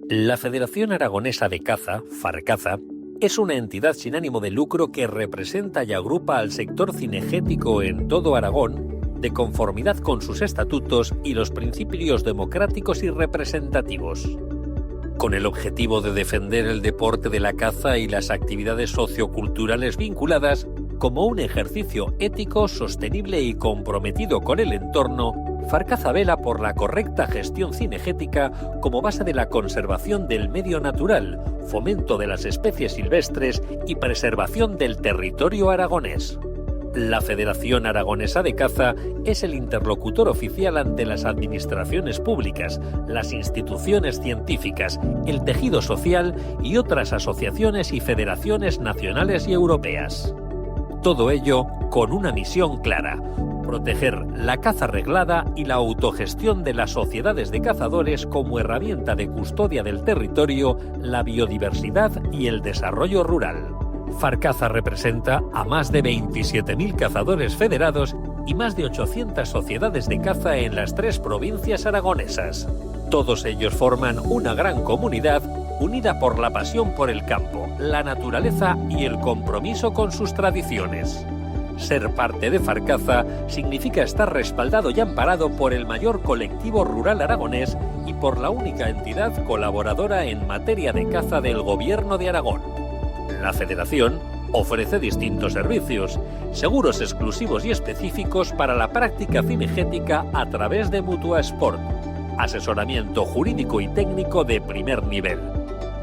La Federación Aragonesa de Caza, Farcaza, es una entidad sin ánimo de lucro que representa y agrupa al sector cinegético en todo Aragón, de conformidad con sus estatutos y los principios democráticos y representativos. Con el objetivo de defender el deporte de la caza y las actividades socioculturales vinculadas como un ejercicio ético, sostenible y comprometido con el entorno, Farcaza vela por la correcta gestión cinegética como base de la conservación del medio natural, fomento de las especies silvestres y preservación del territorio aragonés. La Federación Aragonesa de Caza es el interlocutor oficial ante las administraciones públicas, las instituciones científicas, el tejido social y otras asociaciones y federaciones nacionales y europeas. Todo ello con una misión clara: proteger la caza reglada y la autogestión de las sociedades de cazadores como herramienta de custodia del territorio, la biodiversidad y el desarrollo rural. Farcaza representa a más de 27.000 cazadores federados y más de 800 sociedades de caza en las 3 provincias aragonesas. Todos ellos forman una gran comunidad unida por la pasión por el campo, la naturaleza y el compromiso con sus tradiciones. Ser parte de Farcaza significa estar respaldado y amparado por el mayor colectivo rural aragonés y por la única entidad colaboradora en materia de caza del Gobierno de Aragón. La Federación ofrece distintos servicios, seguros exclusivos y específicos para la práctica cinegética a través de Mutua Sport, asesoramiento jurídico y técnico de primer nivel,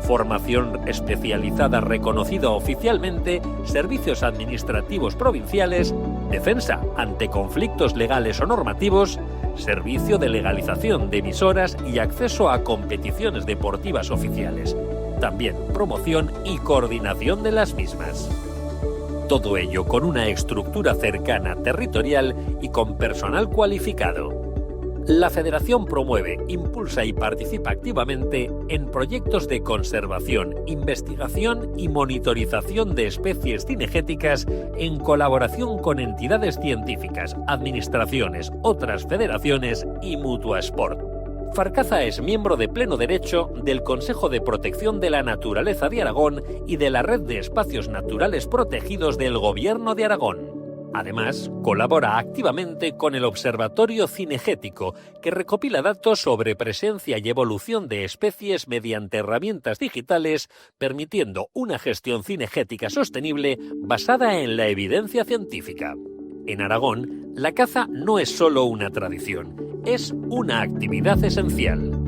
formación especializada reconocida oficialmente, servicios administrativos provinciales, defensa ante conflictos legales o normativos, servicio de legalización de emisoras y acceso a competiciones deportivas oficiales. También promoción y coordinación de las mismas. Todo ello con una estructura cercana, territorial y con personal cualificado. La Federación promueve, impulsa y participa activamente en proyectos de conservación, investigación y monitorización de especies cinegéticas en colaboración con entidades científicas, administraciones, otras federaciones y Mutua Sport. Farcaza es miembro de pleno derecho del Consejo de Protección de la Naturaleza de Aragón y de la Red de Espacios Naturales Protegidos del Gobierno de Aragón. Además, colabora activamente con el Observatorio Cinegético, que recopila datos sobre presencia y evolución de especies mediante herramientas digitales, permitiendo una gestión cinegética sostenible basada en la evidencia científica. En Aragón, la caza no es solo una tradición, es una actividad esencial.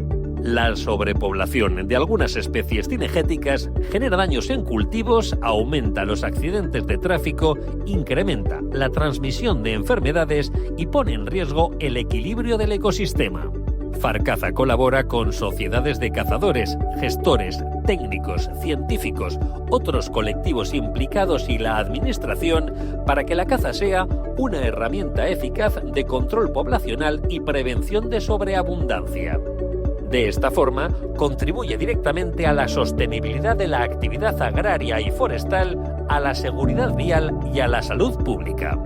La sobrepoblación de algunas especies cinegéticas genera daños en cultivos, aumenta los accidentes de tráfico, incrementa la transmisión de enfermedades y pone en riesgo el equilibrio del ecosistema. Farcaza colabora con sociedades de cazadores, gestores, técnicos, científicos, otros colectivos implicados y la administración para que la caza sea una herramienta eficaz de control poblacional y prevención de sobreabundancia. De esta forma, contribuye directamente a la sostenibilidad de la actividad agraria y forestal, a la seguridad vial y a la salud pública.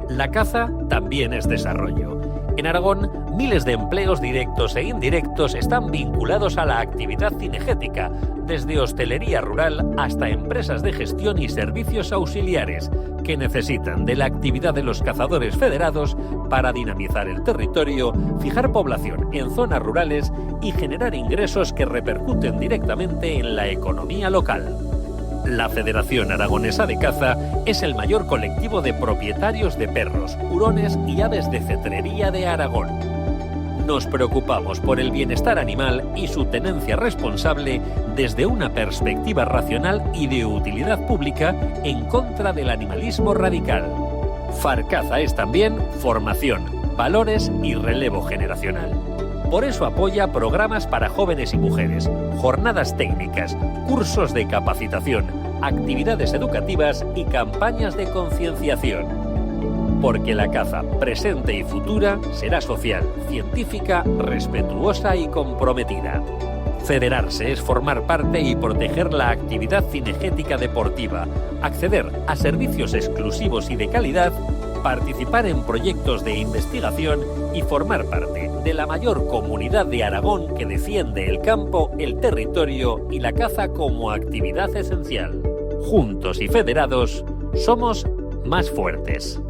La caza también es desarrollo. En Aragón, miles de empleos directos e indirectos están vinculados a la actividad cinegética, desde hostelería rural hasta empresas de gestión y servicios auxiliares, que necesitan de la actividad de los cazadores federados para dinamizar el territorio, fijar población en zonas rurales y generar ingresos que repercuten directamente en la economía local. La Federación Aragonesa de Caza es el mayor colectivo de propietarios de perros, hurones y aves de cetrería de Aragón. Nos preocupamos por el bienestar animal y su tenencia responsable desde una perspectiva racional y de utilidad pública en contra del animalismo radical. Farcaza es también formación, valores y relevo generacional. Por eso apoya programas para jóvenes y mujeres, jornadas técnicas, cursos de capacitación, actividades educativas y campañas de concienciación. Porque la caza, presente y futura, será social, científica, respetuosa y comprometida. Federarse es formar parte y proteger la actividad cinegética deportiva, acceder a servicios exclusivos y de calidad participar en proyectos de investigación y formar parte de la mayor comunidad de Aragón que defiende el campo, el territorio y la caza como actividad esencial. Juntos y federados, somos más fuertes.